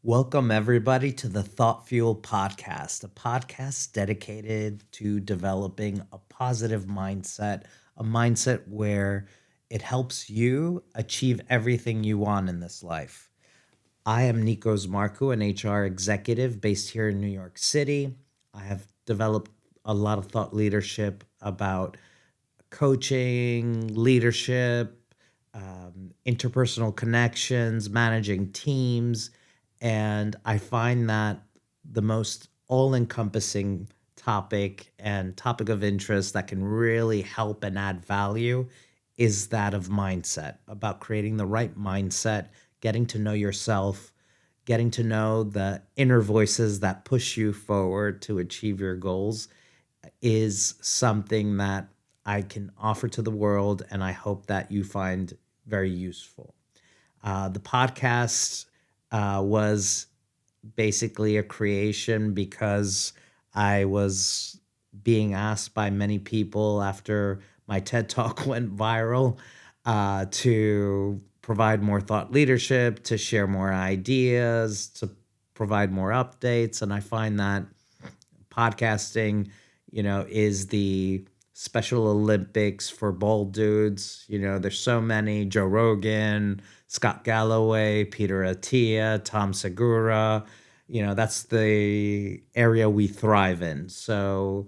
Welcome, everybody, to the Thought Fuel Podcast, a podcast dedicated to developing a positive mindset, a mindset where it helps you achieve everything you want in this life. I am Nicos Marcou, an HR executive based here in New York City. I have developed a lot of thought leadership about coaching, leadership, interpersonal connections, managing teams. And I find that the most all encompassing topic and topic of interest that can really help and add value is that of mindset, about creating the right mindset, getting to know yourself, getting to know the inner voices that push you forward to achieve your goals is something that I can offer to the world, and I hope that you find very useful. The podcast was basically a creation because I was being asked by many people after my TED Talk went viral to provide more thought leadership, to share more ideas, to provide more updates. And I find that podcasting, is the Special Olympics for bald dudes. There's so many: Joe Rogan, Scott Galloway, Peter Attia, Tom Segura. That's the area we thrive in. So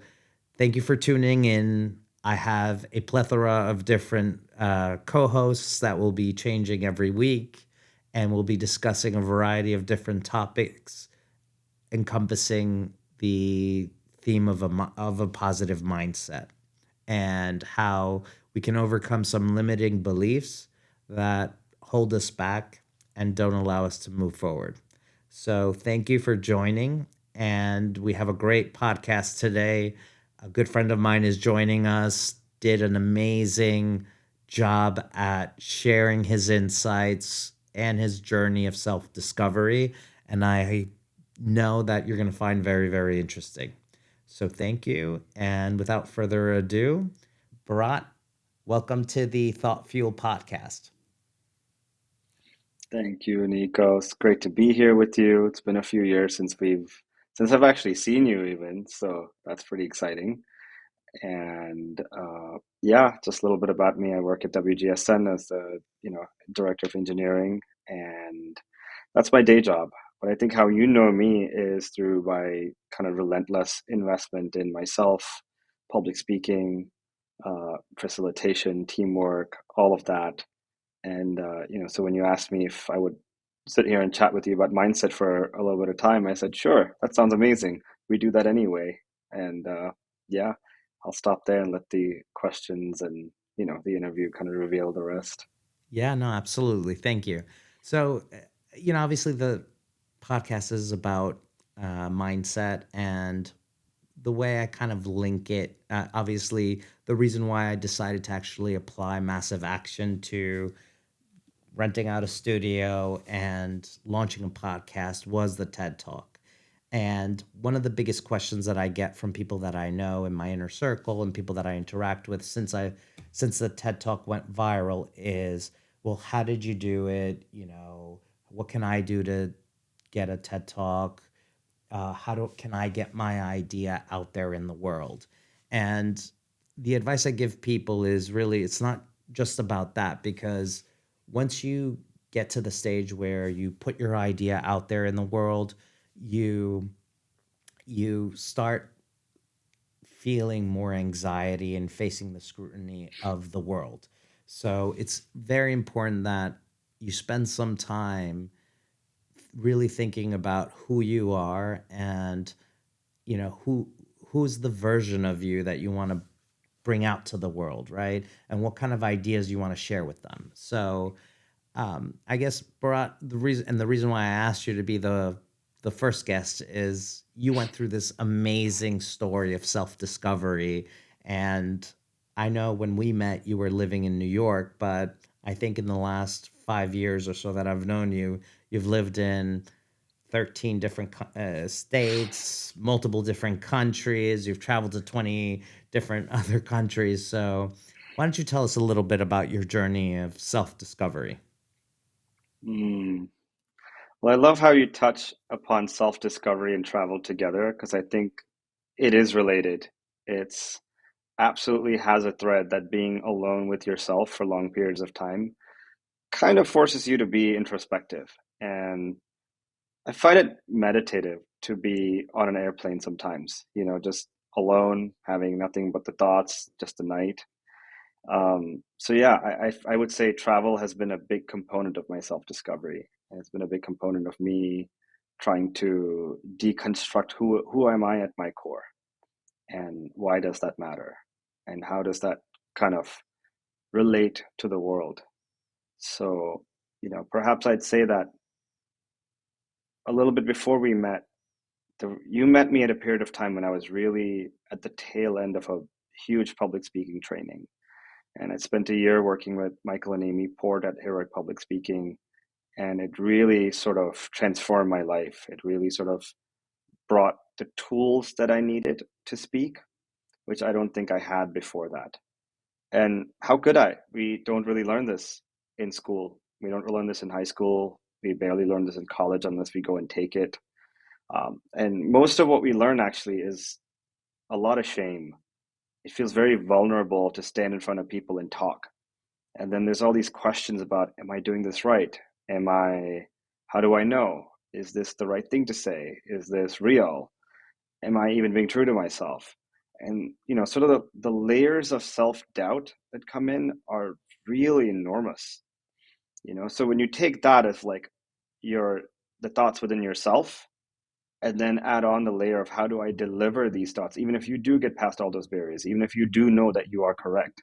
thank you for tuning in. I have a plethora of different co hosts that will be changing every week, and we'll be discussing a variety of different topics encompassing the theme of a positive mindset and how we can overcome some limiting beliefs that hold us back and don't allow us to move forward. So, thank you for joining. And we have a great podcast today. A good friend of mine is joining us, did an amazing job at sharing his insights and his journey of self discovery. And I know that you're going to find very, very interesting. So thank you. And without further ado, Bharat, welcome to the Thought Fuel podcast. Thank you, Nicos. Great to be here with you. It's been a few years since I've actually seen you even, so that's pretty exciting. And yeah, just a little bit about me. I work at WGSN as the, director of engineering, and that's my day job. But I think how you know me is through my kind of relentless investment in myself, public speaking, facilitation, teamwork, all of that. And so when you asked me if I would sit here and chat with you about mindset for a little bit of time, I said, sure, that sounds amazing. We do that anyway. And yeah, I'll stop there and let the questions and the interview kind of reveal the rest. Yeah, no, absolutely. Thank you. So, obviously the podcast is about mindset, and the way I kind of link it, obviously, the reason why I decided to actually apply massive action to renting out a studio and launching a podcast was the TED Talk. And one of the biggest questions that I get from people that I know in my inner circle and people that I interact with since the TED Talk went viral is, well, how did you do it? What can I do to get a TED Talk? Can I get my idea out there in the world? And the advice I give people is really, it's not just about that, because once you get to the stage where you put your idea out there in the world, you you start feeling more anxiety and facing the scrutiny of the world. So it's very important that you spend some time really thinking about who you are, and who's the version of you that you want to bring out to the world, right? And what kind of ideas you want to share with them. So I guess, Bharat, the reason why I asked you to be the first guest is you went through this amazing story of self discovery, and I know when we met you were living in New York, but I think in the last 5 years or so that I've known you, you've lived in 13 different states, multiple different countries. You've traveled to 20 different other countries. So why don't you tell us a little bit about your journey of self discovery? Mm. Well, I love how you touch upon self-discovery and travel together because I think it is related. It's absolutely has a thread that being alone with yourself for long periods of time kind of forces you to be introspective. And I find it meditative to be on an airplane sometimes, just alone, having nothing but the thoughts, just the night. So yeah, I would say travel has been a big component of my self-discovery. And it's been a big component of me trying to deconstruct who am I at my core and why does that matter? And how does that kind of relate to the world? So, perhaps I'd say that a little bit before we met, you met me at a period of time when I was really at the tail end of a huge public speaking training. And I spent a year working with Michael and Amy Port at Heroic Public Speaking. And it really sort of transformed my life. It really sort of brought the tools that I needed to speak, which I don't think I had before that. And how could I? We don't really learn this in school. We don't learn this in high school. We barely learn this in college unless we go and take it. And most of what we learn actually is a lot of shame. It feels very vulnerable to stand in front of people and talk. And then there's all these questions about, am I doing this right? How do I know? Is this the right thing to say? Is this real? Am I even being true to myself? And, sort of the layers of self-doubt that come in are really enormous, So when you take that as like your, the thoughts within yourself, and then add on the layer of how do I deliver these thoughts, even if you do get past all those barriers, even if you do know that you are correct,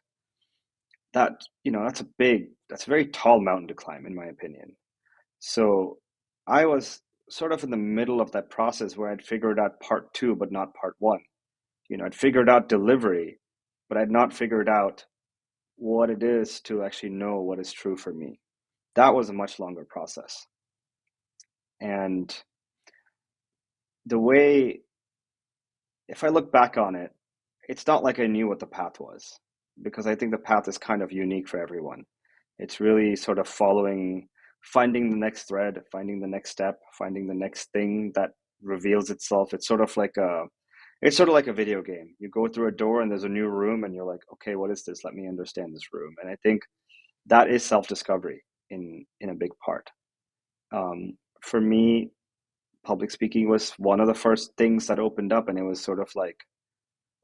that that's a very tall mountain to climb in my opinion. So I was sort of in the middle of that process where I'd figured out part two but not part one. I'd figured out delivery, but I'd not figured out what it is to actually know what is true for me. That was a much longer process. And the way, if I look back on it, it's not like I knew what the path was, because I think the path is kind of unique for everyone. It's really sort of following, finding the next thread, finding the next step, finding the next thing that reveals itself. It's sort of like a video game. You go through a door and there's a new room and you're like, okay, what is this? Let me understand this room. And I think that is self-discovery in a big part. For me, public speaking was one of the first things that opened up, and it was sort of like,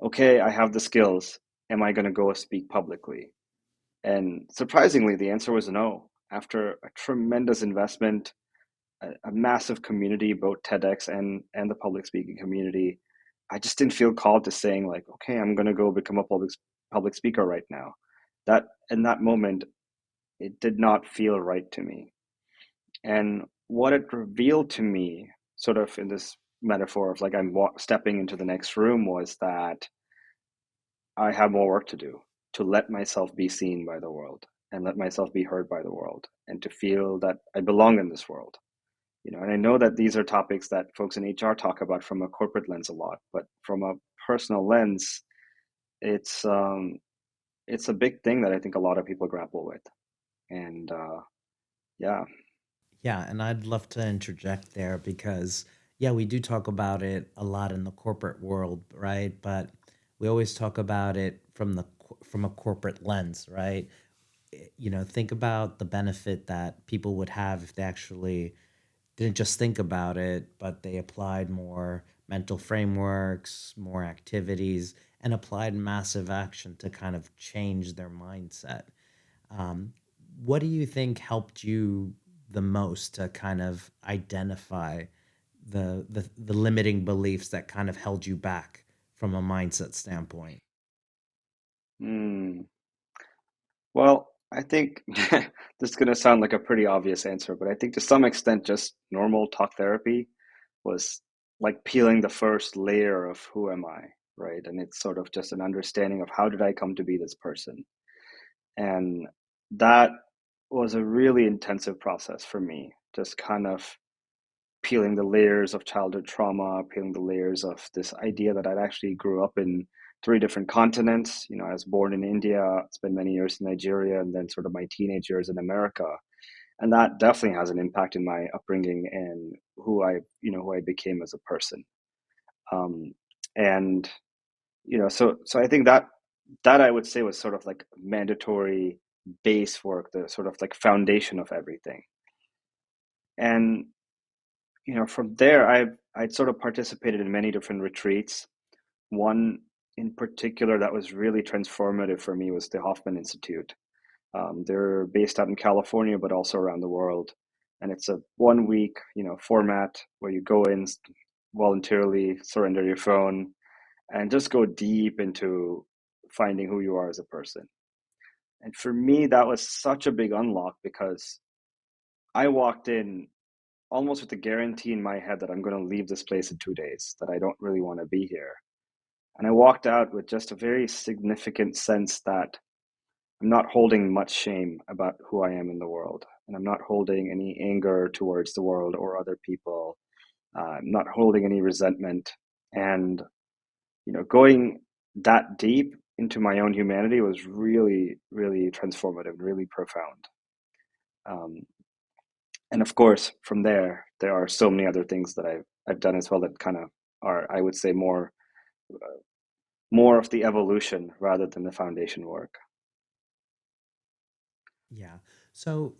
okay, I have the skills. Am I going to go speak publicly? And surprisingly, the answer was no. After a tremendous investment, a massive community, both TEDx and the public speaking community, I just didn't feel called to saying like, okay, I'm going to go become a public speaker right now. That in that moment, it did not feel right to me. And what it revealed to me, sort of in this metaphor of like I'm stepping into the next room, was that I have more work to do to let myself be seen by the world and let myself be heard by the world and to feel that I belong in this world. And I know that these are topics that folks in HR talk about from a corporate lens a lot, but from a personal lens, it's um, it's a big thing that I think a lot of people grapple with. And yeah. Yeah, and I'd love to interject there because, yeah, we do talk about it a lot in the corporate world, right? But we always talk about it from from a corporate lens, right? Think about the benefit that people would have if they actually didn't just think about it, but they applied more mental frameworks, more activities, and applied massive action to kind of change their mindset. Um, what do you think helped you the most to kind of identify the limiting beliefs that kind of held you back from a mindset standpoint? Hmm. Well, I think this is going to sound like a pretty obvious answer, but I think to some extent, just normal talk therapy was like peeling the first layer of who am I, right? And it's sort of just an understanding of how did I come to be this person. And that was a really intensive process for me, just kind of peeling the layers of childhood trauma, peeling the layers of this idea that I'd actually grew up in three different continents. I was born in India, spent many years in Nigeria, and then sort of my teenage years in America. And that definitely has an impact in my upbringing and who I became as a person. Um, and so I think that I would say was sort of like mandatory base work, the sort of like foundation of everything. And from there, I'd sort of participated in many different retreats. One in particular that was really transformative for me was the Hoffman Institute. They're based out in California, but also around the world. And it's a 1 week, format where you go in voluntarily, surrender your phone, and just go deep into finding who you are as a person. And for me, that was such a big unlock because I walked in almost with a guarantee in my head that I'm going to leave this place in 2 days, that I don't really want to be here. And I walked out with just a very significant sense that I'm not holding much shame about who I am in the world. And I'm not holding any anger towards the world or other people. I'm not holding any resentment. And, going that deep into my own humanity was really, really transformative, really profound. Um, and of course, from there are so many other things that I've done as well that kind of are, I would say, more of the evolution rather than the foundation work. Yeah. So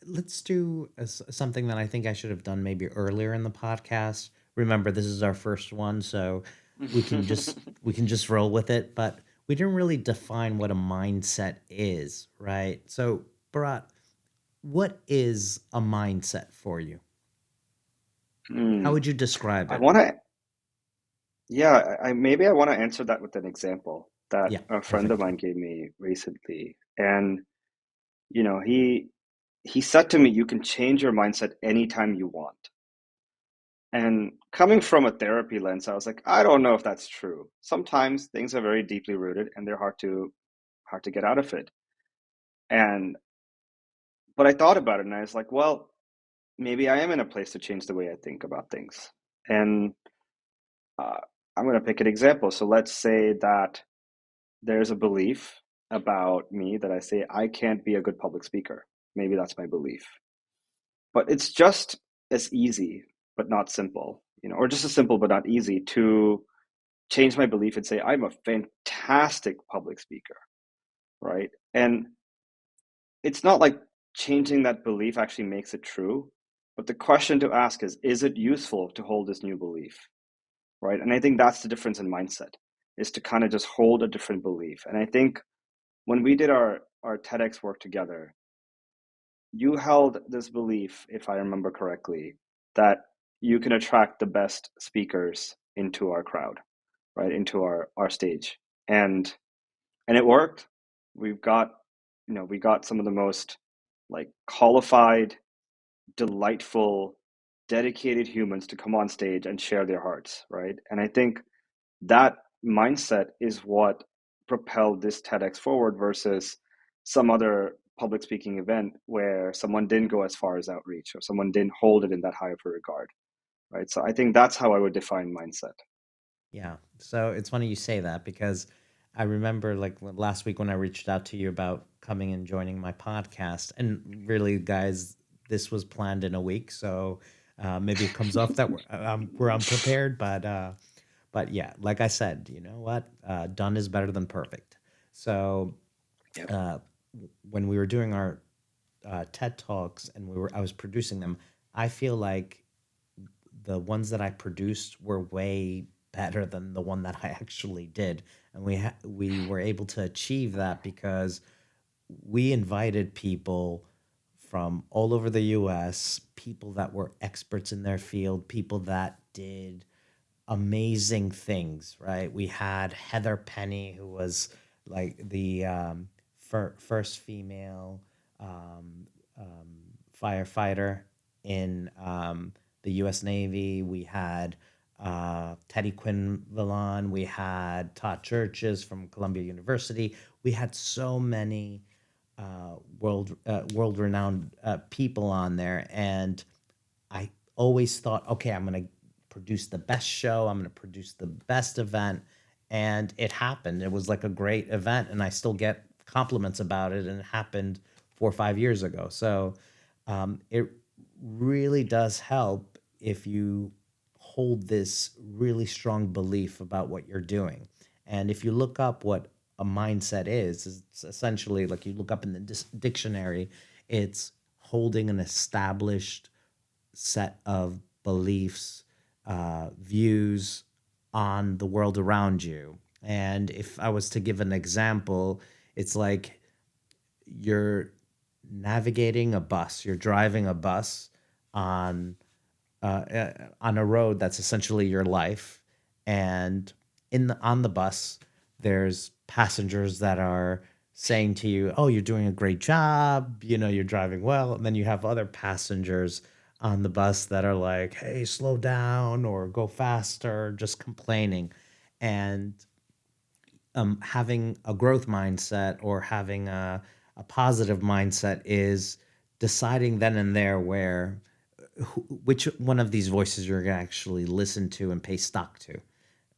let's do something that I think I should have done maybe earlier in the podcast. Remember, this is our first one, so we can just roll with it. But we didn't really define what a mindset is, right? So, Bharat, what is a mindset for you? How Hmm. would you describe I it? want to, yeah, maybe I want to answer that with an example that Yeah, a friend of perfect. mine gave me recently. And, he said to me, you can change your mindset anytime you want. And coming from a therapy lens, I was like, I don't know if that's true. Sometimes things are very deeply rooted and they're hard to get out of it. And but I thought about it and I was like, well, maybe I am in a place to change the way I think about things. And uh, I'm going to pick an example. So let's say that there's a belief about me that I say I can't be a good public speaker. Maybe that's my belief. But it's just as easy, but not simple, or just as simple, but not easy to change my belief and say, I'm a fantastic public speaker, right? And it's not like changing that belief actually makes it true. But the question to ask is it useful to hold this new belief, right? And I think that's the difference in mindset, is to kind of just hold a different belief. And I think when we did our TEDx work together, you held this belief, if I remember correctly, that you can attract the best speakers into our crowd, right, into our stage, and it worked. We've got, we got some of the most like qualified, delightful, dedicated humans to come on stage and share their hearts, right? And I think that mindset is what propelled this TEDx forward versus some other public speaking event where someone didn't go as far as outreach or someone didn't hold it in that high of a regard, right? So I think that's how I would define mindset. Yeah. So it's funny you say that because I remember like last week when I reached out to you about coming and joining my podcast. And really, guys, this was planned in a week. So maybe it comes off that we're unprepared. But yeah, like I said, you know what? Done is better than perfect. So Yep. uh, when we were doing our TED Talks and I was producing them, I feel like the ones that I produced were way better than the one that I actually did, and we were able to achieve that because we invited people from all over the U.S., people that were experts in their field, people that did amazing things. Right? We had Heather Penny, who was like the first female um, firefighter in the U.S. Navy. We had Teddy Quinvilon. We had Todd Churches from Columbia University. We had so many world renowned people on there, and I always thought, okay, I'm going to produce the best show. I'm going to produce the best event. And it happened. It was like a great event. And I still get compliments about it. And it happened 4 or 5 years ago. So It really does help if you hold this really strong belief about what you're doing. And if you look up what a mindset is, it's essentially like you look up in the dictionary, it's holding an established set of beliefs, views on the world around you. And if I was to give an example, it's like you're navigating a bus, you're driving a bus on on a road that's essentially your life, and on the bus, there's passengers that are saying to you, "Oh, you're doing a great job. You know, you're driving well." And then you have other passengers on the bus that are like, "Hey, slow down or go faster," just complaining. And having a growth mindset or having a positive mindset is deciding then and there which one of these voices you're going to actually listen to and pay stock to,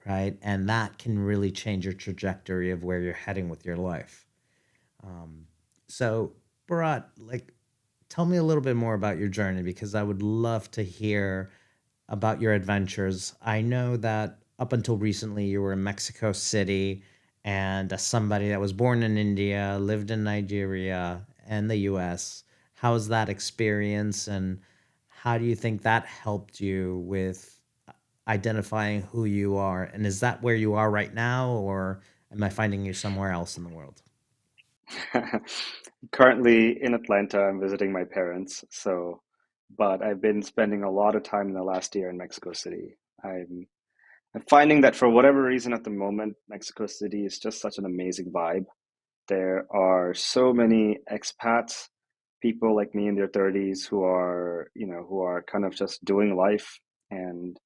right? And that can really change your trajectory of where you're heading with your life. So, Bharat, like, tell me a little bit more about your journey because I would love to hear about your adventures. I know that up until recently you were in Mexico City, and as somebody that was born in India, lived in Nigeria and the US, how was that experience and how do you think that helped you with identifying who you are? And is that where you are right now, or am I finding you somewhere else in the world? Currently in Atlanta, I'm visiting my parents, but I've been spending a lot of time in the last year in Mexico City. I'm finding that for whatever reason at the moment, Mexico City is just such an amazing vibe. There are so many expats, people like me in their 30s who are kind of just doing life, and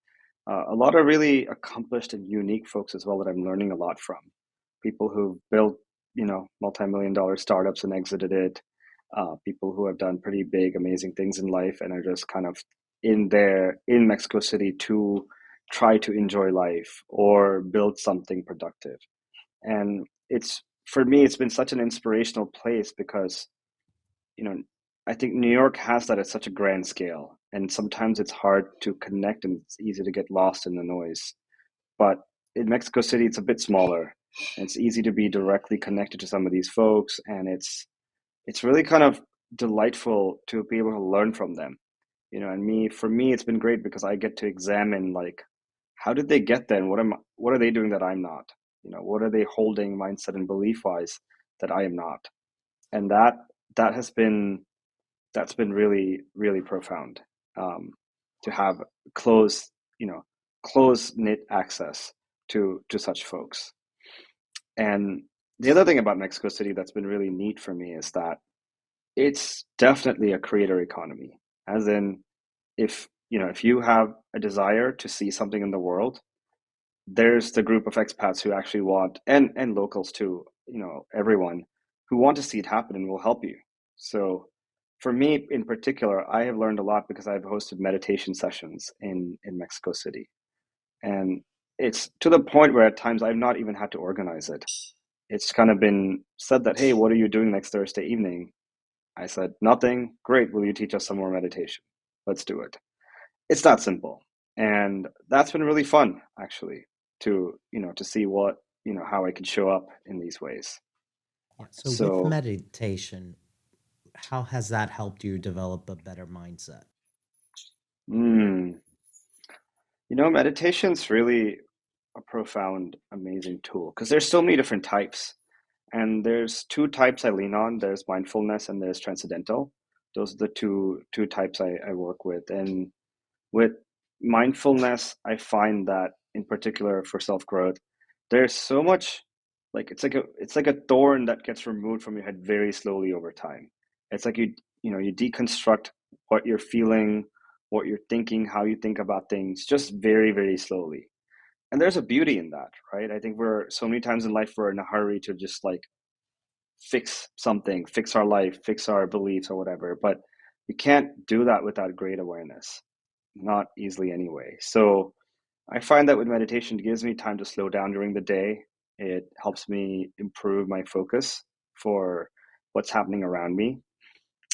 a lot of really accomplished and unique folks as well that I'm learning a lot from. People who've built, multi-million dollar startups and exited it. People who have done pretty big, amazing things in life and are just kind of in Mexico City to try to enjoy life or build something productive. And for me, it's been such an inspirational place because, you know, I think New York has that at such a grand scale. And sometimes it's hard to connect and it's easy to get lost in the noise. But in Mexico City, it's a bit smaller. And it's easy to be directly connected to some of these folks. And it's really kind of delightful to be able to learn from them. And for me, it's been great because I get to examine like how did they get there and what are they doing that I'm not? What are they holding mindset and belief wise that I am not? And that has been that's been really, really profound, to have close, you know, close knit access to such folks. And the other thing about Mexico City that's been really neat for me is that it's definitely a creator economy. As in, if you have a desire to see something in the world, there's the group of expats who actually want, and locals too, everyone who want to see it happen and will help you. So for me in particular, I have learned a lot because I've hosted meditation sessions in Mexico City. And it's to the point where at times I've not even had to organize it. It's kind of been said that, hey, what are you doing next Thursday evening? I said, nothing. Great. Will you teach us some more meditation? Let's do it. It's that simple. And that's been really fun, actually, to see how I could show up in these ways. Yeah. So with So, meditation, how has that helped you develop a better mindset? mm, meditation's really a profound, amazing tool because there's so many different types. And there's two types I lean on. There's mindfulness and there's transcendental. Those are the two types I work with. And with mindfulness, I find that in particular for self-growth, there's so much, like it's like a thorn that gets removed from your head very slowly over time. It's like you deconstruct what you're feeling, what you're thinking, how you think about things, just very, very slowly. And there's a beauty in that, right? I think we're so many times in life we're in a hurry to just like fix something, fix our life, fix our beliefs or whatever. But you can't do that without great awareness, not easily anyway. So I find that with meditation, it gives me time to slow down during the day. It helps me improve my focus for what's happening around me.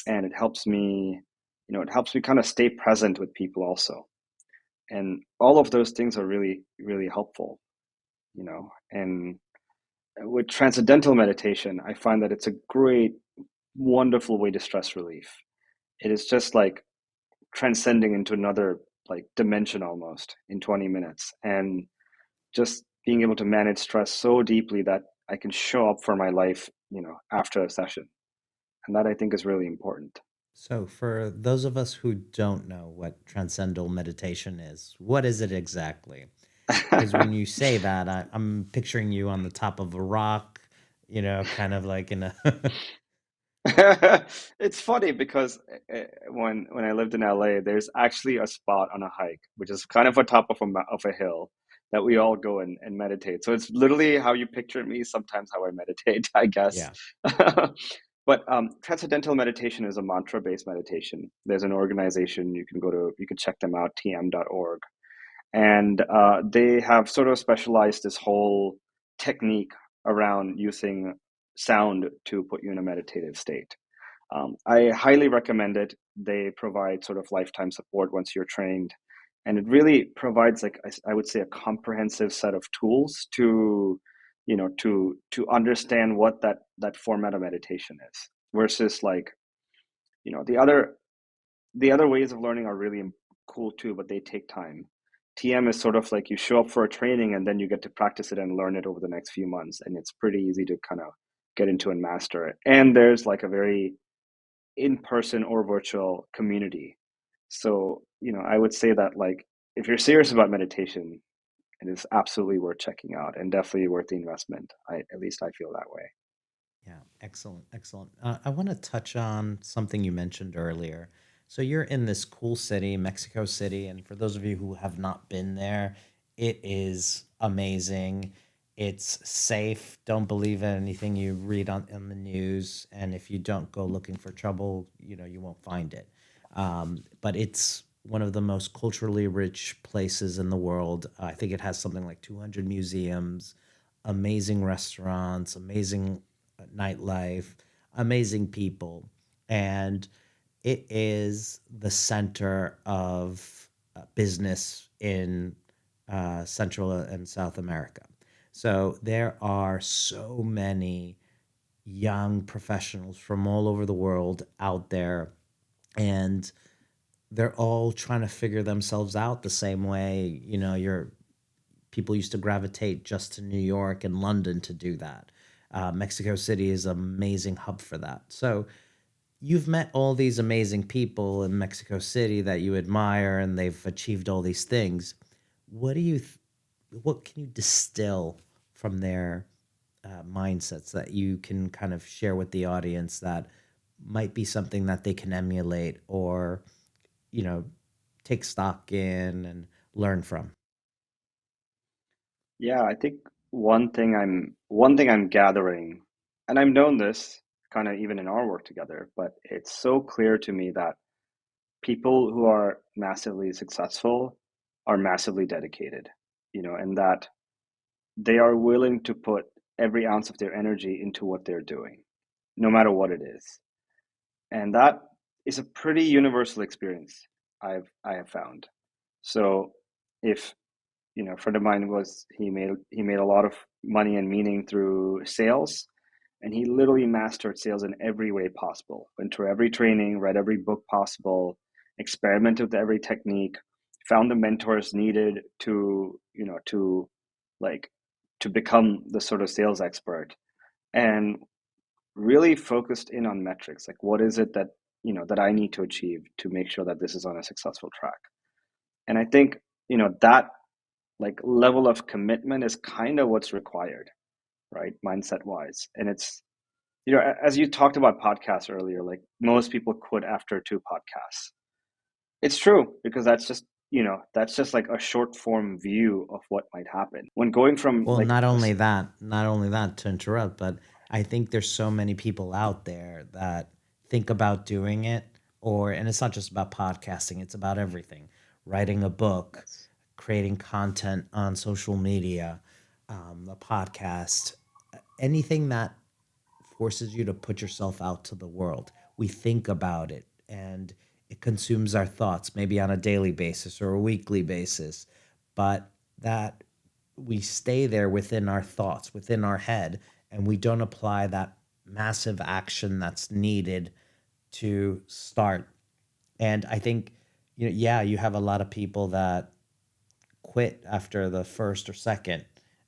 And it helps me. it helps me kind of stay present with people also. And all of those things are really, really helpful, and with transcendental meditation, I find that it's a great, wonderful way to stress relief. It is just like transcending into another like dimension almost in 20 minutes, and just being able to manage stress so deeply that I can show up for my life, after a session. And that I think is really important. So, for those of us who don't know what transcendental meditation is, what is it exactly? Because when you say that, I'm picturing you on the top of a rock, kind of like in a. It's funny because when I lived in LA, there's actually a spot on a hike, which is kind of on top of a hill that we all go and meditate. So it's literally how you picture me, sometimes how I meditate, I guess. Yeah. But transcendental meditation is a mantra-based meditation. There's an organization you can check them out, tm.org, and they have sort of specialized this whole technique around using sound to put you in a meditative state. I highly recommend it. They provide sort of lifetime support once you're trained, and it really provides, like I would say, a comprehensive set of tools to understand what that format of meditation is, versus like you know the other the other ways of learning are really cool too, but they take time. TM is sort of like you show up for a training and then you get to practice it and learn it over the next few months, and it's pretty easy to kind of get into and master it. And there's like a very in person or virtual community. So, I would say that, like, if you're serious about meditation, it is absolutely worth checking out and definitely worth the investment. At least I feel that way. Yeah, excellent, excellent. I want to touch on something you mentioned earlier. So you're in this cool city, Mexico City, and for those of you who have not been there, it is amazing. It's safe. Don't believe anything you read on the news, and if you don't go looking for trouble, you won't find it. But it's one of the most culturally rich places in the world. I think it has something like 200 museums, amazing restaurants, amazing nightlife, amazing people, and it is the center of business in Central and South America. So there are so many young professionals from all over the world out there, and they're all trying to figure themselves out the same way. Your people used to gravitate just to New York and London to do that. Mexico City is an amazing hub for that. So you've met all these amazing people in Mexico City that you admire, and they've achieved all these things. What do you, what can you distill from their mindsets that you can kind of share with the audience that might be something that they can emulate or, you know, take stock in and learn from? Yeah, I think one thing I'm gathering, and I've known this kind of even in our work together, but it's so clear to me that people who are massively successful are massively dedicated, and that they are willing to put every ounce of their energy into what they're doing, no matter what it is. And that is a pretty universal experience I have found. So if a friend of mine was he made a lot of money and meaning through sales, and he literally mastered sales in every way possible. Went through every training, read every book possible, experimented with every technique, found the mentors needed to like to become the sort of sales expert, and really focused in on metrics. Like, what is it that I need to achieve to make sure that this is on a successful track? And I think, that like level of commitment is kind of what's required, right? Mindset wise. And it's, as you talked about podcasts earlier, like most people quit after two podcasts. It's true, because that's just like a short form view of what might happen when going from Well, like not only that to interrupt, but I think there's so many people out there that think about doing it, and it's not just about podcasting, it's about everything. Writing a book, yes. creating content on social media, a podcast, anything that forces you to put yourself out to the world. We think about it, and It consumes our thoughts, maybe on a daily basis or a weekly basis, but that we stay there within our thoughts, within our head, and we don't apply that massive action that's needed to start. And I think, yeah, you have a lot of people that quit after the first or second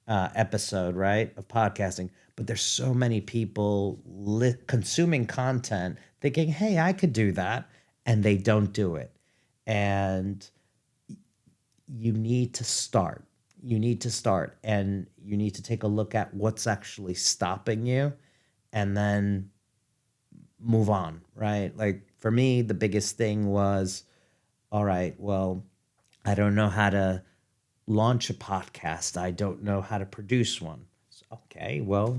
episode, right, of podcasting. But there's so many people consuming content thinking, hey, I could do that. And they don't do it. And you need to start. You need to start and you need to take a look at what's actually stopping you and then move on, right? Like for me, the biggest thing was, all right, well, I don't know how to launch a podcast. I don't know how to produce one. So, okay, well,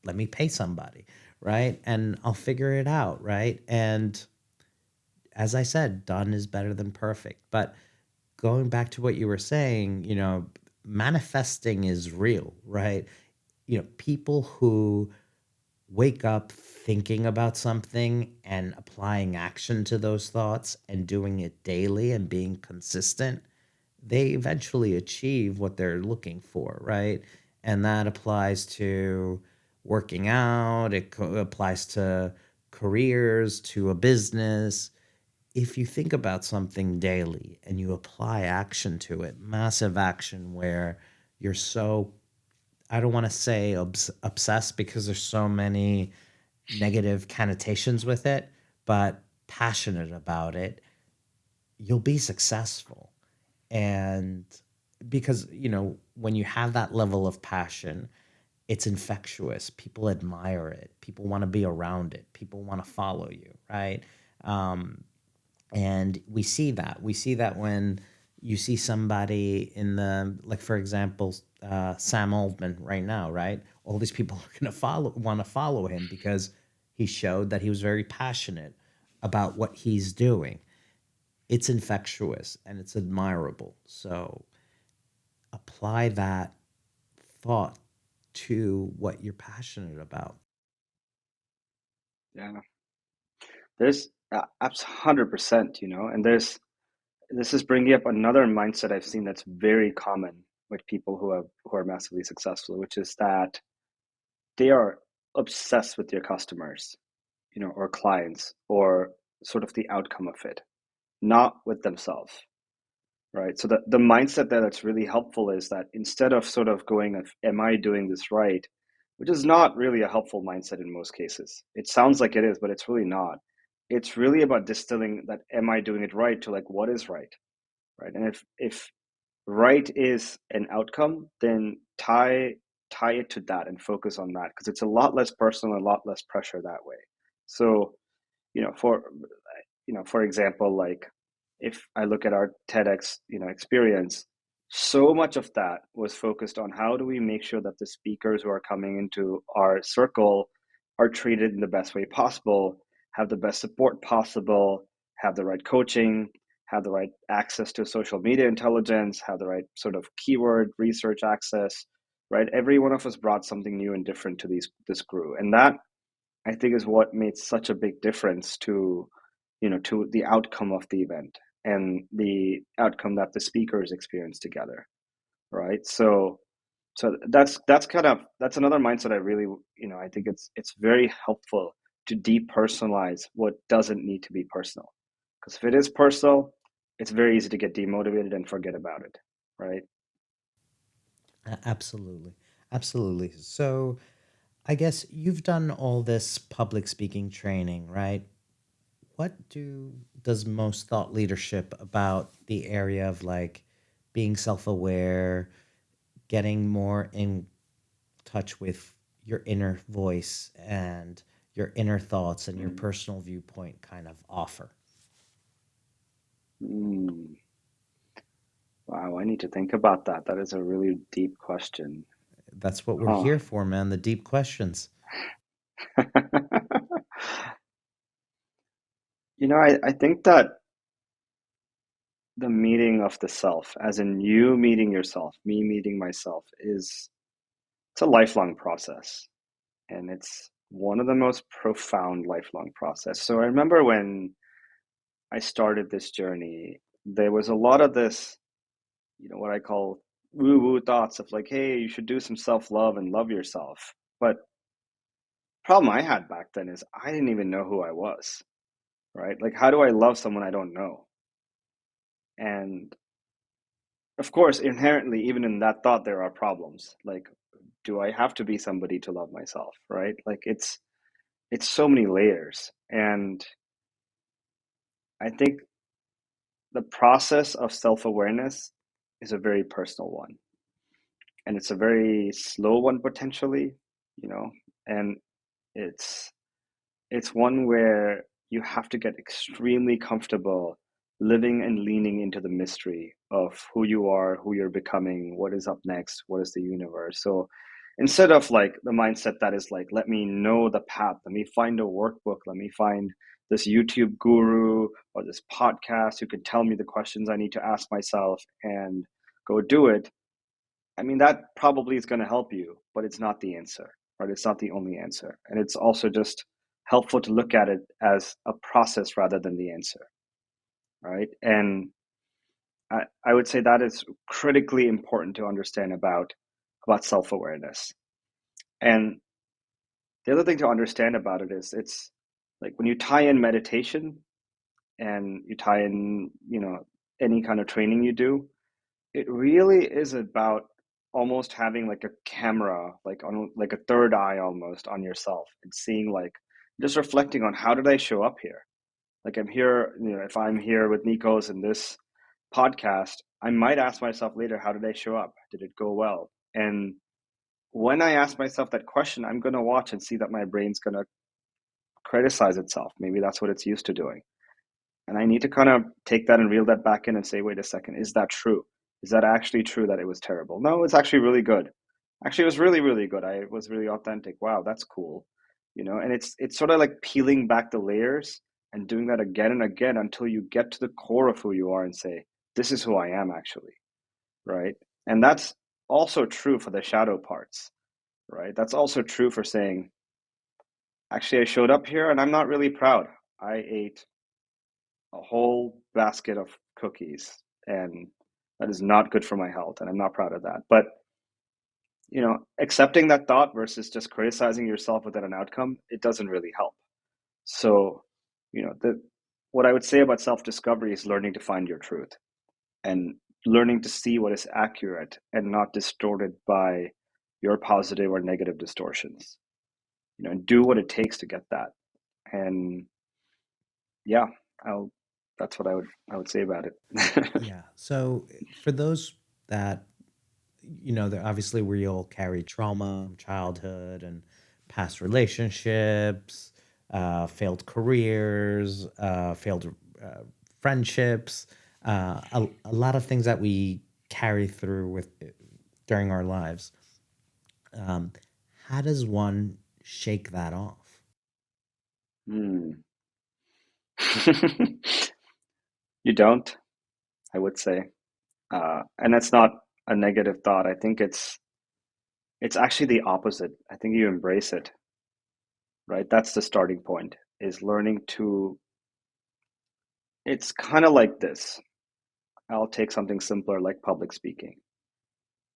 let me pay somebody, right? And I'll figure it out, right? And as I said, done is better than perfect. But going back to what you were saying, manifesting is real, right? People who wake up thinking about something and applying action to those thoughts and doing it daily and being consistent, they eventually achieve what they're looking for, right? And that applies to working out, applies to careers, to a business. If you think about something daily and you apply action to it, massive action where you're so, I don't want to say obsessed because there's so many negative connotations with it, but passionate about it, you'll be successful. And because, when you have that level of passion, it's infectious. People admire it. People want to be around it. People want to follow you, right? Um, and we see that. We see that when you see somebody in the, like, for example, Sam Altman right now, right? All these people are going to want to follow him because he showed that he was very passionate about what he's doing. It's infectious and it's admirable. So apply that thought to what you're passionate about. Yeah, there's 100%, and this is bringing up another mindset I've seen that's very common with people who are massively successful, which is that they are obsessed with their customers, or clients, or sort of the outcome of it, not with themselves, right? So the mindset there that's really helpful is that instead of sort of going of, am I doing this right? Which is not really a helpful mindset in most cases. It sounds like it is, but it's really not. It's really about distilling that, am I doing it right, to like, what is right? Right. And if right is an outcome, then tie it to that and focus on that, because it's a lot less personal, a lot less pressure that way. So, you know, for for example, like if I look at our TEDx, experience, so much of that was focused on how do we make sure that the speakers who are coming into our circle are treated in the best way possible, have the best support possible, have the right coaching, have the right access to social media intelligence, have the right sort of keyword research access, right? Every one of us brought something new and different to this crew. And that, I think, is what made such a big difference to, to the outcome of the event and the outcome that the speakers experience together, right? So that's another mindset I really, I think it's very helpful to depersonalize what doesn't need to be personal. Because if it is personal, it's very easy to get demotivated and forget about it, right? Absolutely. Absolutely. So I guess you've done all this public speaking training, right? What does most thought leadership about the area of like being self-aware, getting more in touch with your inner voice and your inner thoughts and your Mm. personal viewpoint kind of offer? Mm. Wow, I need to think about that. That is a really deep question. That's what we're Huh. here for, man, the deep questions. I think that the meeting of the self, as in you meeting yourself, me meeting myself, it's a lifelong process. And it's one of the most profound lifelong process. So I remember when I started this journey, there was a lot of this, what I call woo-woo thoughts of like, hey, you should do some self-love and love yourself. But problem I had back then is I didn't even know who I was, right? Like, how do I love someone I don't know? And of course, inherently, even in that thought, there are problems. Like, do I have to be somebody to love myself, right? Like, it's so many layers. And I think the process of self-awareness is a very personal one, and it's a very slow one potentially, you know, and it's it's one where you have to get extremely comfortable living and leaning into the mystery of who you are, who you're becoming, what is up next, what is the universe. So instead of like the mindset that is like, let me know the path, let me find a workbook, let me find this YouTube guru or this podcast who could tell me the questions I need to ask myself and go do it. I mean, that probably is going to help you, but it's not the answer, right? It's not the only answer. And it's also just helpful to look at it as a process rather than the answer, right? And I would say that is critically important to understand about self-awareness. And the other thing to understand about it is it's like when you tie in meditation and you tie in, any kind of training you do, it really is about almost having like a camera, like on like a third eye almost on yourself and seeing like just reflecting on how did I show up here? Like I'm here, if I'm here with Nikos in this podcast, I might ask myself later, how did I show up? Did it go well? And when I ask myself that question, I'm going to watch and see that my brain's going to criticize itself. Maybe that's what it's used to doing. And I need to kind of take that and reel that back in and say, wait a second, is that true? Is that actually true that it was terrible? No, it's actually really good. Actually, it was really, really good. I was really authentic. Wow, that's cool. And it's sort of like peeling back the layers and doing that again and again until you get to the core of who you are and say, this is who I am actually, right? And that's also true for the shadow parts, right? That's also true for saying, actually, I showed up here and I'm not really proud. I ate a whole basket of cookies, and that is not good for my health, and I'm not proud of that. But accepting that thought versus just criticizing yourself without an outcome, it doesn't really help. So the what I would say about self-discovery is learning to find your truth and learning to see what is accurate and not distorted by your positive or negative distortions, and do what it takes to get that. And yeah, I'll that's what I would say about it. Yeah. So for those that, that obviously we all carry trauma from childhood and past relationships, failed careers, failed uh, friendships, a lot of things that we carry through with during our lives. Um, how does one shake that off? Hmm. You don't, I would say, and that's not a negative thought. I think it's actually the opposite. I think you embrace it, right? That's the starting point. Is learning to. It's kind of like this. I'll take something simpler like public speaking.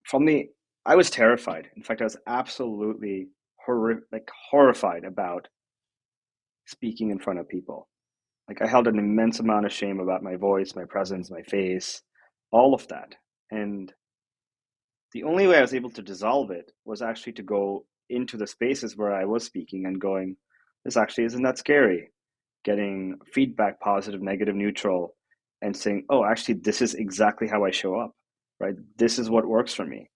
From the, I was terrified. In fact, I was absolutely horrified about speaking in front of people. Like I held an immense amount of shame about my voice, my presence, my face, all of that. And the only way I was able to dissolve it was actually to go into the spaces where I was speaking and going, this actually isn't that scary. Getting feedback, positive, negative, neutral, and saying, oh, actually, this is exactly how I show up, right? This is what works for me.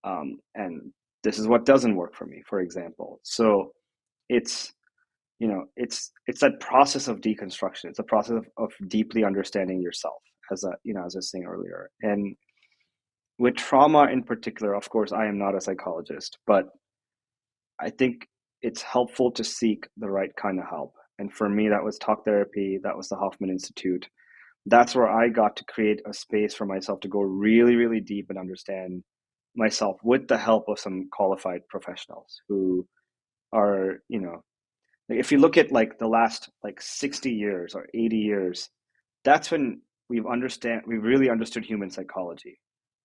And this is what doesn't work for me, for example. So it's, it's that process of deconstruction. It's a process of deeply understanding yourself, as I was saying earlier. And with trauma in particular, of course, I am not a psychologist, but I think it's helpful to seek the right kind of help. And for me, that was talk therapy, that was the Hoffman Institute. That's where I got to create a space for myself to go really, really deep and understand myself with the help of some qualified professionals who are, if you look at like the last like 60 years or 80 years, that's when we really understood human psychology,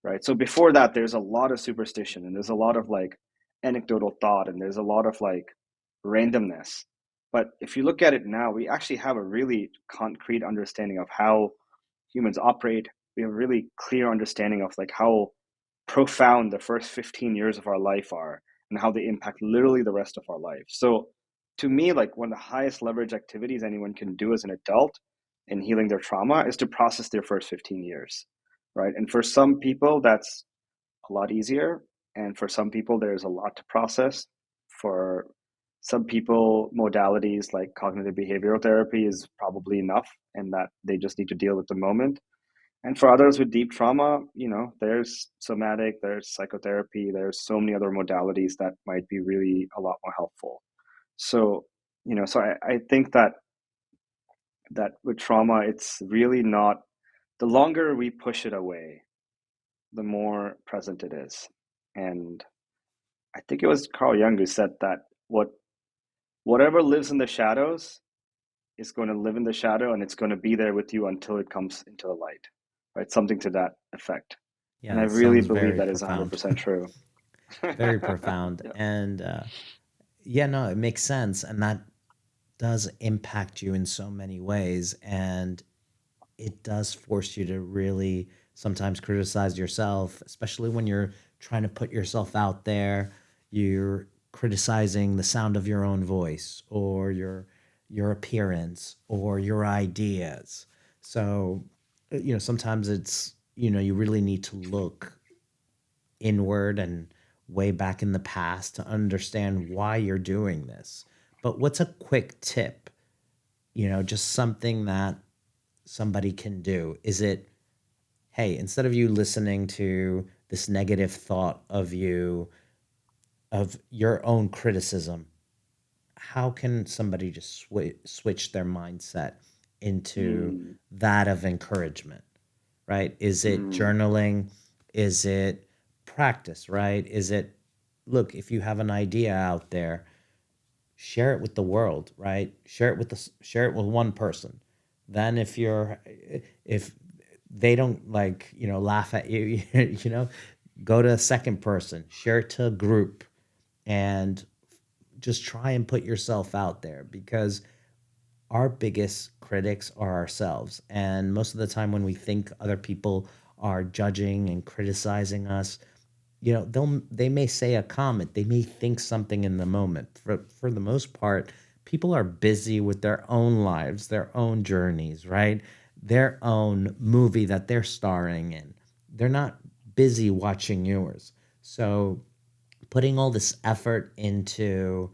right? So before that, there's a lot of superstition and there's a lot of like anecdotal thought and there's a lot of like randomness. But if you look at it now, we actually have a really concrete understanding of how humans operate. We have a really clear understanding of like how profound the first 15 years of our life are and how they impact literally the rest of our life. So to me, like one of the highest leverage activities anyone can do as an adult in healing their trauma is to process their first 15 years, right? And for some people, that's a lot easier. And for some people, there's a lot to process. For some people, modalities like cognitive behavioral therapy is probably enough and that they just need to deal with the moment. And for others with deep trauma, there's somatic, there's psychotherapy, there's so many other modalities that might be really a lot more helpful. So, I think that with trauma, it's really not, the longer we push it away, the more present it is. And I think it was Carl Jung who said that whatever lives in the shadows is going to live in the shadow and it's going to be there with you until it comes into the light, right? Something to that effect. And Yeah, I it really sounds believe very that is profound. 100% true. Very profound. Yeah. And yeah, no, it makes sense. And that does impact you in so many ways. And it does force you to really sometimes criticize yourself, especially when you're trying to put yourself out there. You're criticizing the sound of your own voice or your appearance or your ideas. So, sometimes it's, you really need to look inward and way back in the past to understand why you're doing this. But what's a quick tip? Just something that somebody can do. Is it, hey, instead of you listening to this negative thought of you, of your own criticism, how can somebody just switch their mindset into Mm, that of encouragement, right? Is it mm, journaling? Is it practice, right? Is it, look, if you have an idea out there, share it with the world, right? Share it with one person. Then if they don't like, laugh at you, go to a second person, share it to a group, and just try and put yourself out there, because our biggest critics are ourselves. And most of the time when we think other people are judging and criticizing us, they may say a comment, they may think something in the moment. For the most part, people are busy with their own lives, their own journeys, right? Their own movie that they're starring in. They're not busy watching yours. So putting all this effort into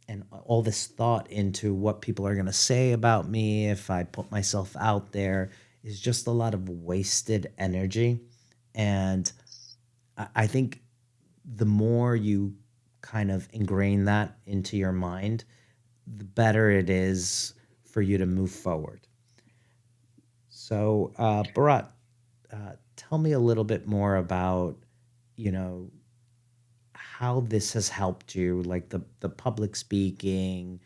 and all this thought into what people are going to say about me if I put myself out there is just a lot of wasted energy. And I think the more you kind of ingrain that into your mind, the better it is for you to move forward. So, Bharat, tell me a little bit more about, you know, how this has helped you, like the public speaking,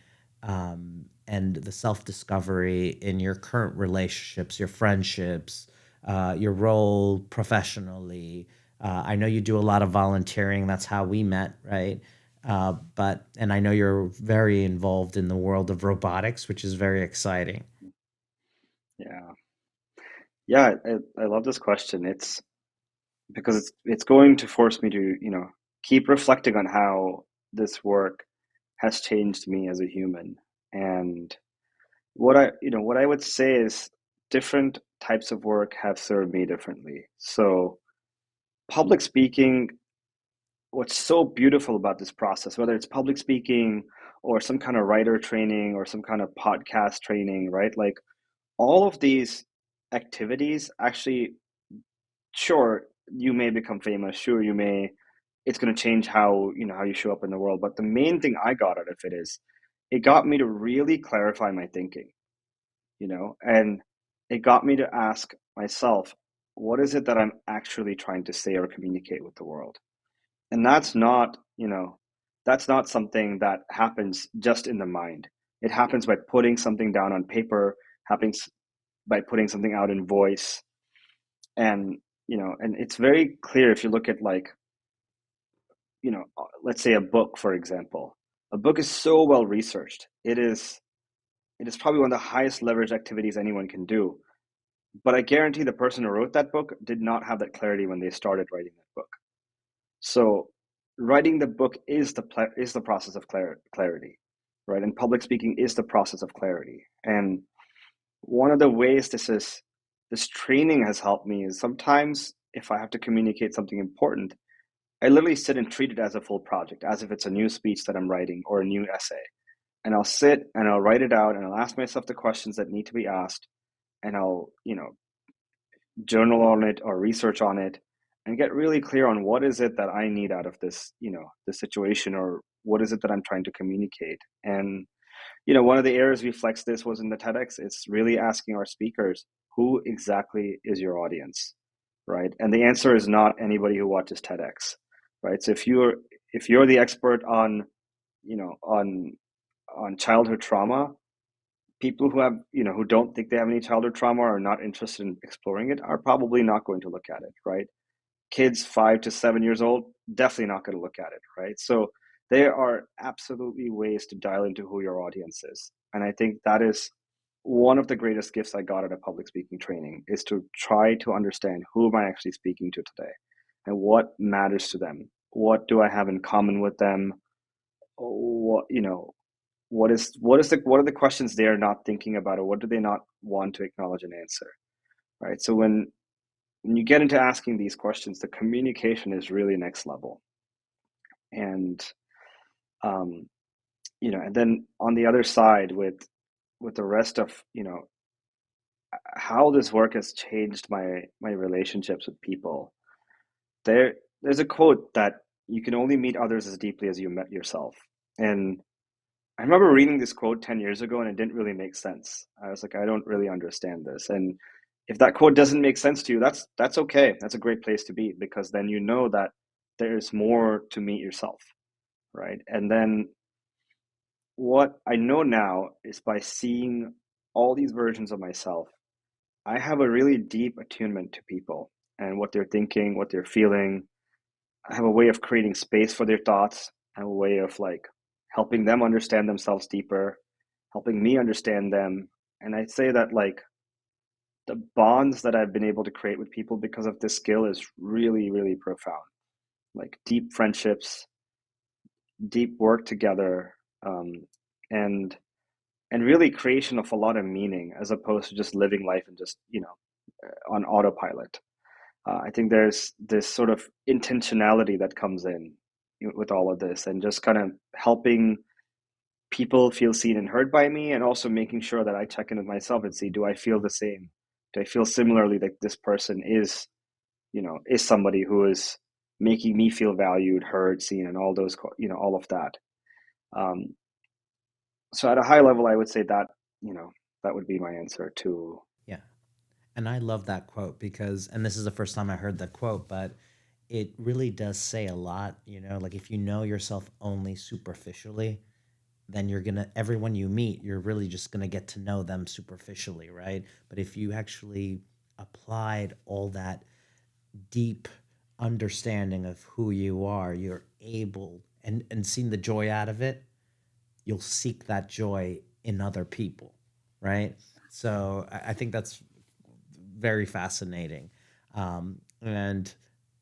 and the self discovery in your current relationships, your friendships, your role professionally. I know you do a lot of volunteering. That's how we met, right? And I know you're very involved in the world of robotics, which is very exciting. yeah. Yeah, I love this question. It's because it's going to force me to, keep reflecting on how this work has changed me as a human. And what I would say is different types of work have served me differently. So public speaking, what's so beautiful about this process, whether it's public speaking or some kind of writer training or some kind of podcast training, right? Like all of these activities actually, sure, you may become famous, sure, it's going to change how you show up in the world. But the main thing I got out of it is it got me to really clarify my thinking, and it got me to ask myself, what is it that I'm actually trying to say or communicate with the world? And that's not something that happens just in the mind. It happens by putting something down on paper, happens by putting something out in voice. And and it's very clear if you look at, like, let's say a book, for example. A book is so well researched. It is probably one of the highest leverage activities anyone can do. But I guarantee the person who wrote that book did not have that clarity when they started writing that book. So writing the book is the process of clarity, right? And public speaking is the process of clarity. And one of the ways this training has helped me is sometimes if I have to communicate something important, I literally sit and treat it as a full project, as if it's a new speech that I'm writing or a new essay. And I'll sit and I'll write it out and I'll ask myself the questions that need to be asked, and I'll, journal on it or research on it and get really clear on what is it that I need out of this, this situation, or what is it that I'm trying to communicate. And, one of the areas we flexed this was in the TEDx. It's really asking our speakers, who exactly is your audience, right? And the answer is not anybody who watches TEDx, right? So if you're the expert on, you know, on childhood trauma, people who have, who don't think they have any childhood trauma or are not interested in exploring it are probably not going to look at it, right? Kids 5 to 7 years old, definitely not going to look at it, right? So there are absolutely ways to dial into who your audience is. And I think that is one of the greatest gifts I got at a public speaking training, is to try to understand who am I actually speaking to today and what matters to them. What do I have in common with them? What, what are the questions they are not thinking about, or what do they not want to acknowledge and answer, right? So when you get into asking these questions, the communication is really next level. And and then on the other side, with the rest of, how this work has changed my relationships with people. There's a quote that you can only meet others as deeply as you met yourself. And I remember reading this quote 10 years ago and it didn't really make sense. I was like, I don't really understand this. And if that quote doesn't make sense to you, that's okay. That's a great place to be, because then you know that there's more to meet yourself, right? And then what I know now is, by seeing all these versions of myself, I have a really deep attunement to people and what they're thinking, what they're feeling. I have a way of creating space for their thoughts. I have a way of, like, helping them understand themselves deeper, helping me understand them. And I'd say that, like, the bonds that I've been able to create with people because of this skill is really, really profound. Like deep friendships, deep work together, um, and really creation of a lot of meaning, as opposed to just living life and just, on autopilot. I think there's this sort of intentionality that comes in with all of this, and just kind of helping people feel seen and heard by me, and also making sure that I check in with myself and see, do I feel the same? Do I feel similarly that this person is, is somebody who is making me feel valued, heard, seen, and all those, all of that. Um, so at a high level, I would say that, that would be my answer to. Yeah. And I love that quote because, and this is the first time I heard that quote, but it really does say a lot. Like if you know yourself only superficially, then you're gonna, everyone you meet, you're really just gonna get to know them superficially, right? But if you actually applied all that deep understanding of who you are, you're able, and seen the joy out of it, you'll seek that joy in other people, right? So I think that's very fascinating. And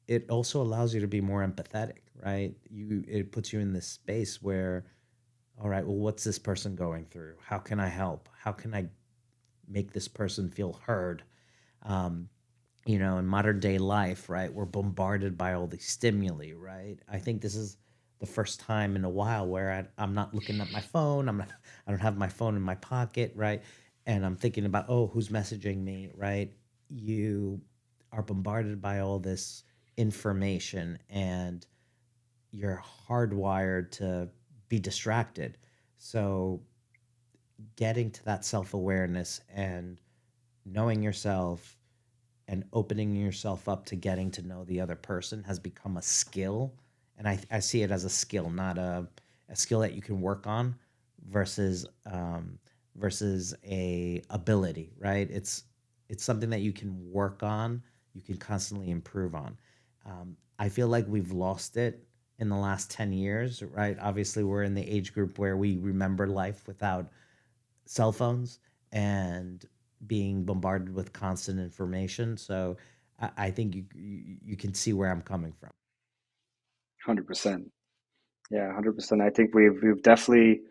it also allows you to be more empathetic, right? It puts you in this space where, all right, well, what's this person going through? How can I help? How can I make this person feel heard? Um, in modern day life, right, we're bombarded by all these stimuli, right? I think this is the first time in a while where I'm not looking at my phone. I don't have my phone in my pocket, right? And I'm thinking about, oh, who's messaging me, right? You are bombarded by all this information, and you're hardwired to be distracted. So getting to that self-awareness and knowing yourself and opening yourself up to getting to know the other person has become a skill. And I see it as a skill, not a skill that you can work on versus versus a ability, right? It's something that you can work on, you can constantly improve on. I feel like we've lost it in the last 10 years, right? Obviously, we're in the age group where we remember life without cell phones and being bombarded with constant information. So I think you can see where I'm coming from. 100%. Yeah, 100%. I think we've definitely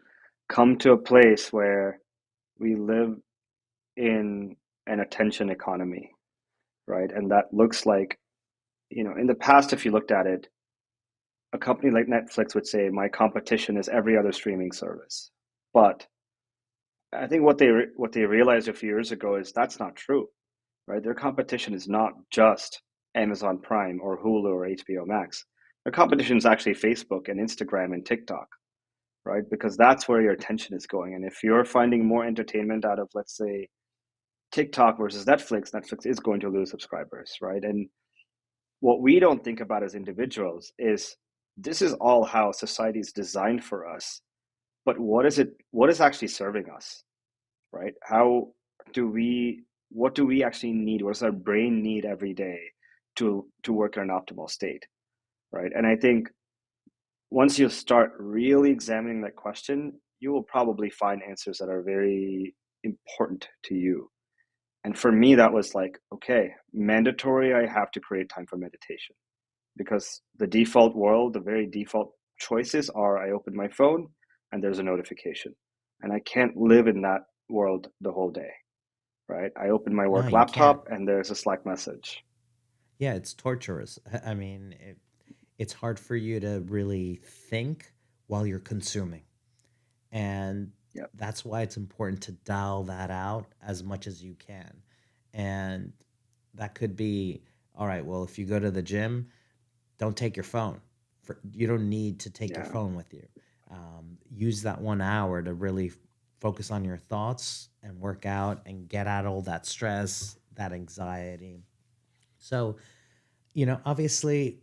come to a place where we live in an attention economy, right? And that looks like, in the past, if you looked at it, a company like Netflix would say, my competition is every other streaming service. But I think what they realized a few years ago is that's not true, right? Their competition is not just Amazon Prime or Hulu or HBO Max. Their competition is actually Facebook and Instagram and TikTok, right? Because that's where your attention is going. And if you're finding more entertainment out of, let's say, TikTok versus Netflix, Netflix is going to lose subscribers, right? And what we don't think about as individuals is this is all how society is designed for us. But what is actually serving us, right? How do we, what do we actually need? What does our brain need every day to work in an optimal state, right? And I think once you start really examining that question, you will probably find answers that are very important to you. And for me, that was like, okay, mandatory, I have to create time for meditation because the default world, the very default choices are I open my phone and there's a notification. And I can't live in that world the whole day, right? I open my No, work you can't. laptop and there's a Slack message. Yeah, it's torturous. I mean, it's hard for you to really think while you're consuming. And Yep. that's why it's important to dial that out as much as you can. And that could be, all right, well, if you go to the gym, don't take your phone. You don't need to take your Yeah. phone with you. Use that 1 hour to really focus on your thoughts and work out and get out all that stress, that anxiety. So, obviously,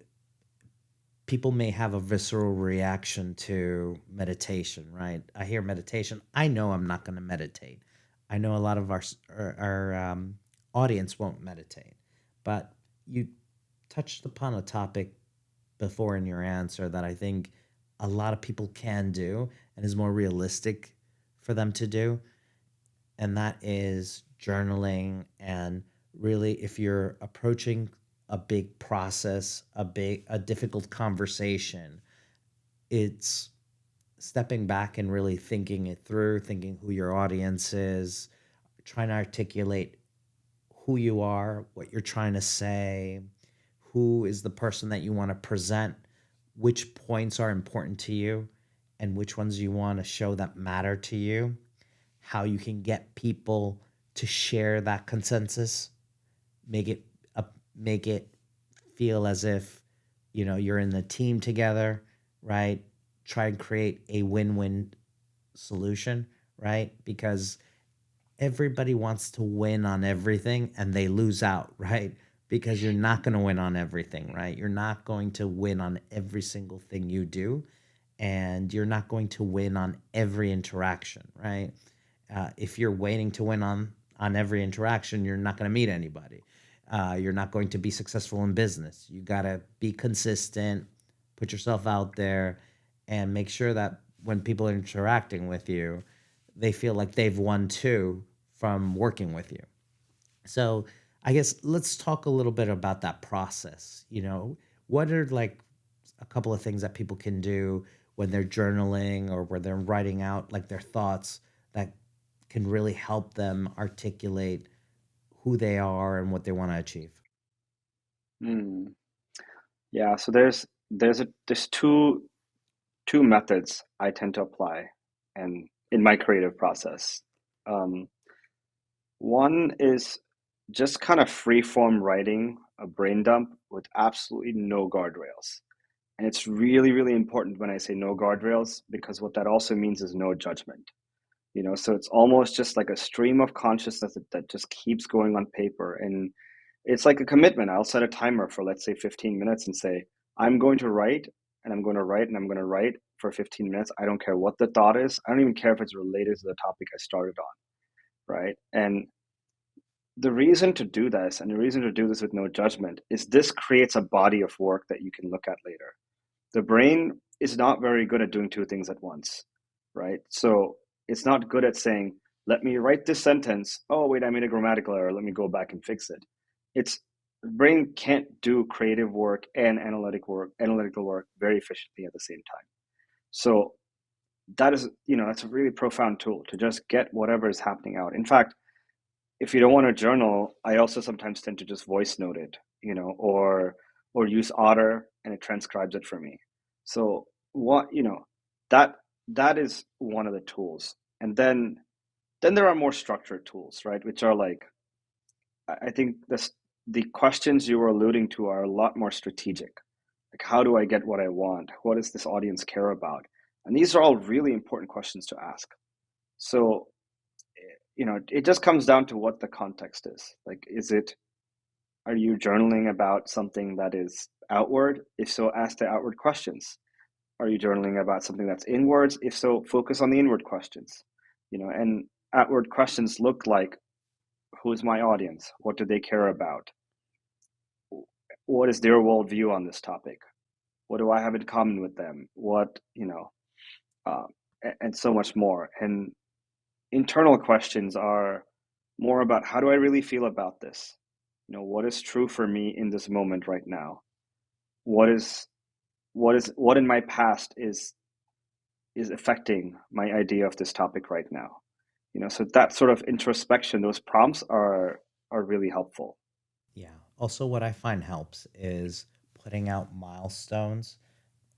people may have a visceral reaction to meditation, right? I hear meditation. I know I'm not going to meditate. I know a lot of our audience won't meditate, but you touched upon a topic before in your answer that I think a lot of people can do and is more realistic for them to do, and that is journaling. And really, if you're approaching a big process, a difficult conversation, it's stepping back and really thinking it through, thinking who your audience is, trying to articulate who you are, what you're trying to say, who is the person that you want to present, which points are important to you, and which ones you want to show that matter to you, how you can get people to share that consensus, make it make it feel as if you're in the team together, right? Try and create a win-win solution, right? Because everybody wants to win on everything and they lose out, right? Because you're not going to win on everything, right? You're not going to win on every single thing you do, and you're not going to win on every interaction, right? If you're waiting to win on every interaction, you're not going to meet anybody. You're not going to be successful in business. You got to be consistent, put yourself out there, and make sure that when people are interacting with you, they feel like they've won too from working with you. So I guess let's talk a little bit about that process. What are like a couple of things that people can do when they're journaling or where they're writing out like their thoughts that can really help them articulate who they are and what they want to achieve? Mm. Yeah. So there's two methods I tend to apply and in my creative process. Um, One is just kind of free form writing, a brain dump with absolutely no guardrails. And it's really, really important when I say no guardrails, because what that also means is no judgment. So it's almost just like a stream of consciousness that just keeps going on paper. And it's like a commitment. I'll set a timer for, let's say, 15 minutes and say, I'm going to write and I'm going to write and I'm going to write for 15 minutes. I don't care what the thought is. I don't even care if it's related to the topic I started on. Right. And the reason to do this, and the reason to do this with no judgment, is this creates a body of work that you can look at later. The brain is not very good at doing two things at once, right? So it's not good at saying, let me write this sentence. Oh, wait, I made a grammatical error. Let me go back and fix it. It's the brain can't do creative work and analytical work very efficiently at the same time. So that is, that's a really profound tool to just get whatever is happening out. In fact, if you don't want to journal, I also sometimes tend to just voice note it, or use Otter and it transcribes it for me. So that that is one of the tools. And then there are more structured tools, right? Which are like, I think the questions you were alluding to are a lot more strategic. Like, how do I get what I want? What does this audience care about? And these are all really important questions to ask. So, it just comes down to what the context is. Like, are you journaling about something that is outward? If so, ask the outward questions. Are you journaling about something that's inwards? If so, focus on the inward questions. And outward questions look like, who's my audience? What do they care about? What is their worldview on this topic? What do I have in common with them? Uh, and so much more. And internal questions are more about, how do I really feel about this? What is true for me in this moment right now? What in my past is affecting my idea of this topic right now? So that sort of introspection, those prompts are really helpful. Yeah. Also, what I find helps is putting out milestones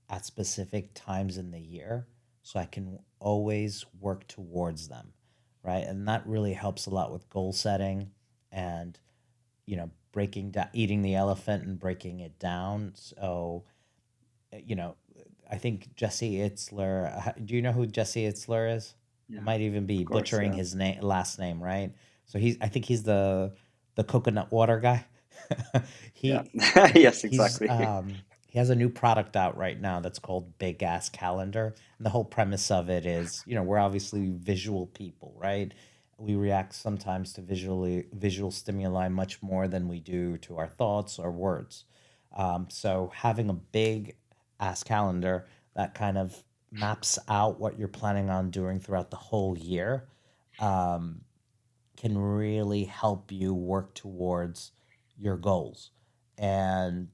at specific times in the year so I can always work towards them, right? And that really helps a lot with goal setting and, breaking down, eating the elephant and breaking it down. So, you know, I think Jesse Itzler, do you know who Jesse Itzler is? I Yeah, might even of be course. butchering Yeah. his last name, right? So I think he's the coconut water guy. Yeah. Yes, He's exactly. he has a new product out right now that's called Big Ass Calendar. And the whole premise of it is, we're obviously visual people, right? We react sometimes to visual stimuli much more than we do to our thoughts or words. So having a big ass calendar that kind of maps out what you're planning on doing throughout the whole year um, can really help you work towards your goals. And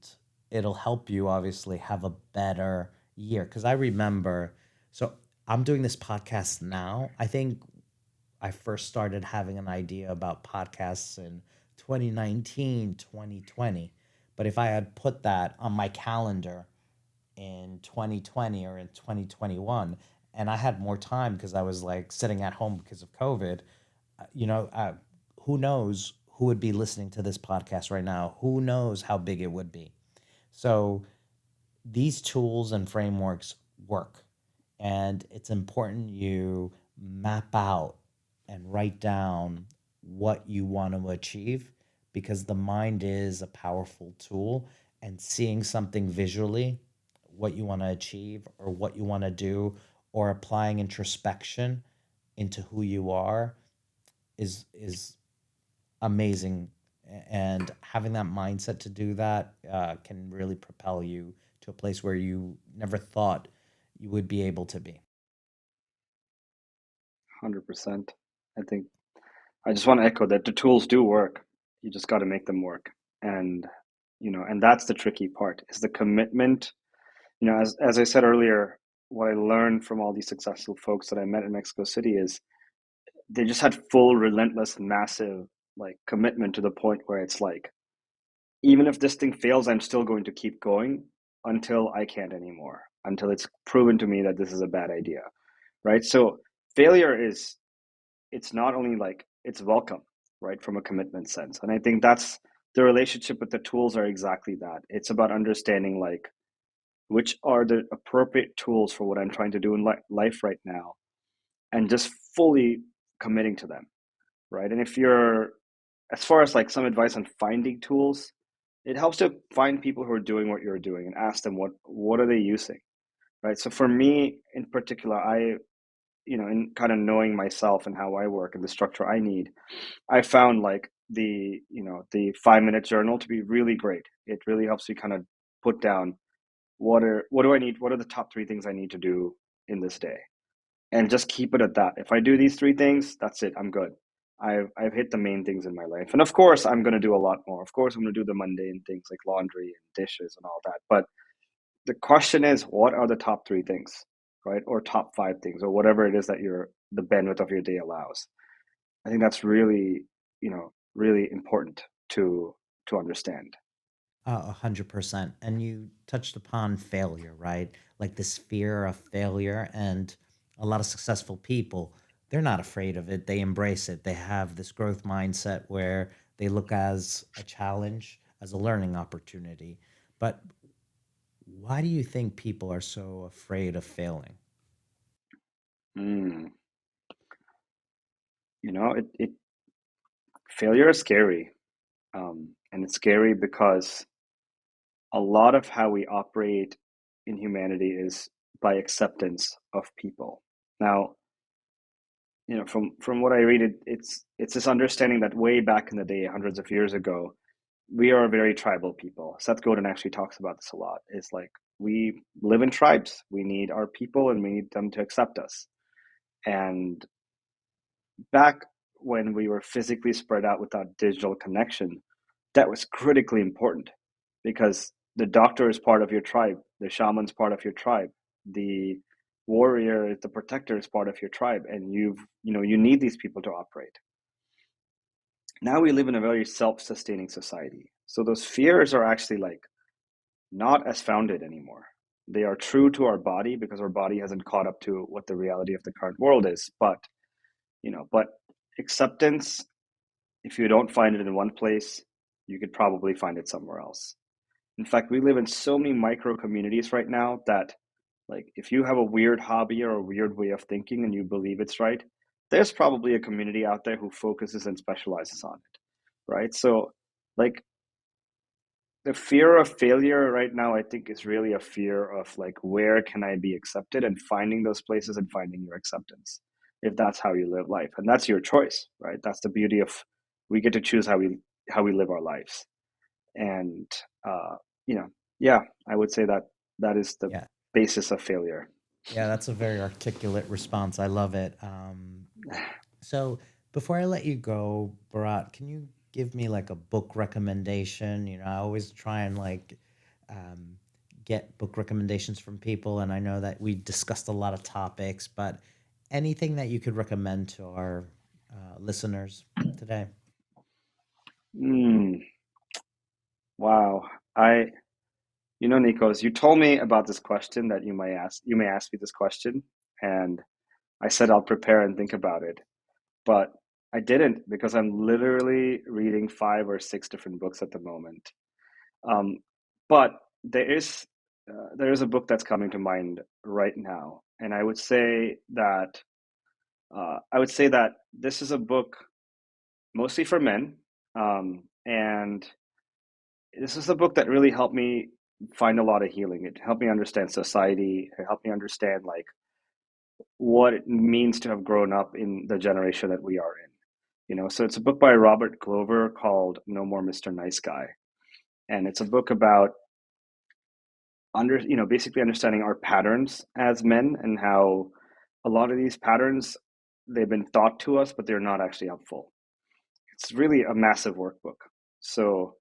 it'll help you obviously have a better year. Because I remember, so I'm doing this podcast now. I think I first started having an idea about podcasts in 2019, 2020. But if I had put that on my calendar in 2020 or in 2021, and I had more time because I was like sitting at home because of COVID, you know, uh, who knows who would be listening to this podcast right now? Who knows how big it would be? So these tools and frameworks work, and it's important you map out and write down what you want to achieve because the mind is a powerful tool, and seeing something visually, what you want to achieve or what you want to do, or applying introspection into who you are is amazing. And having that mindset to do that can really propel you to a place where you never thought you would be able to be. 100%. I think I just want to echo that the tools do work. You just got to make them work. And, and that's the tricky part, is the commitment. As I said earlier, what I learned from all these successful folks that I met in Mexico City is they just had full, relentless, massive, like, commitment, to the point where it's like, even if this thing fails, I'm still going to keep going until I can't anymore, until it's proven to me that this is a bad idea, right? So failure is, it's not only like, it's welcome, right, from a commitment sense. And I think that's the relationship with the tools are exactly that. It's about understanding, like, which are the appropriate tools for what I'm trying to do in life right now, and just fully committing to them, right? And if you're, as far as like some advice on finding tools, it helps to find people who are doing what you're doing and ask them what are they using, right? So for me in particular, in kind of knowing myself and how I work and the structure I need, I found like the 5 minute journal to be really great. It really helps you kind of put down what do I need, what are the top three things I need to do in this day, and just keep it at that. If I do these three things, that's it. I'm good. I've hit the main things in my life, and of course, I'm going to do a lot more. Of course, I'm going to do the mundane things like laundry and dishes and all that. But the question is, what are the top three things, right? Or top five things, or whatever it is that the bandwidth of your day allows. I think that's really, really important to understand. 100%. And you touched upon failure, right? Like this fear of failure. And a lot of successful people, they're not afraid of it. They embrace it. They have this growth mindset where they look as a challenge, as a learning opportunity. But why do you think people are so afraid of failing? Mm. It failure is scary, and it's scary because a lot of how we operate in humanity is by acceptance of people. Now, from what I read, it's this understanding that way back in the day, hundreds of years ago, we are a very tribal people. Seth Godin actually talks about this a lot. It's like we live in tribes. We need our people, and we need them to accept us. And back when we were physically spread out without digital connection, that was critically important because the doctor is part of your tribe, the shaman's part of your tribe, the warrior, the protector is part of your tribe, and you need these people to operate. Now we live in a very self-sustaining society. So those fears are actually like not as founded anymore. They are true to our body because our body hasn't caught up to what the reality of the current world is. But acceptance, if you don't find it in one place, you could probably find it somewhere else. In fact, we live in so many micro communities right now that, like, if you have a weird hobby or a weird way of thinking and you believe it's right, there's probably a community out there who focuses and specializes on it, right? So, like, the fear of failure right now, I think, is really a fear of like, where can I be accepted, and finding those places and finding your acceptance, if that's how you live life, and that's your choice, right? That's the beauty of, we get to choose how we live our lives. And uh, you know, yeah, I would say that that is the Yeah. basis of failure. Yeah, that's a very articulate response. I love it. So before I let you go, Bharat, can you give me like a book recommendation? I always try and like um, get book recommendations from people, and I know that we discussed a lot of topics, but anything that you could recommend to our listeners today? Mm, wow. I, Nikos, you told me about this question that you may ask me this question, and I said I'll prepare and think about it, but I didn't because I'm literally reading five or six different books at the moment. Um, but there is a book that's coming to mind right now, and I would say that this is a book mostly for men, and this is a book that really helped me find a lot of healing. It helped me understand society. It helped me understand like what it means to have grown up in the generation that we are in. So it's a book by Robert Glover called No More Mr. Nice Guy, and it's a book about basically understanding our patterns as men, and how a lot of these patterns, they've been taught to us, but they're not actually helpful. It's really a massive workbook. So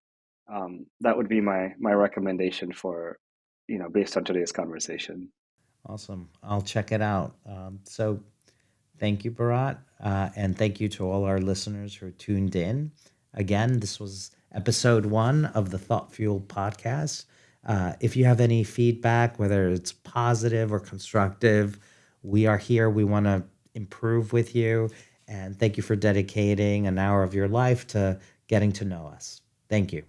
that would be my recommendation for, based on today's conversation. Awesome. I'll check it out. So thank you, Bharat. And thank you to all our listeners who tuned in. Again, this was episode 1 of the Thought Fuel podcast. If you have any feedback, whether it's positive or constructive, we are here. We want to improve with you. And thank you for dedicating an hour of your life to getting to know us. Thank you.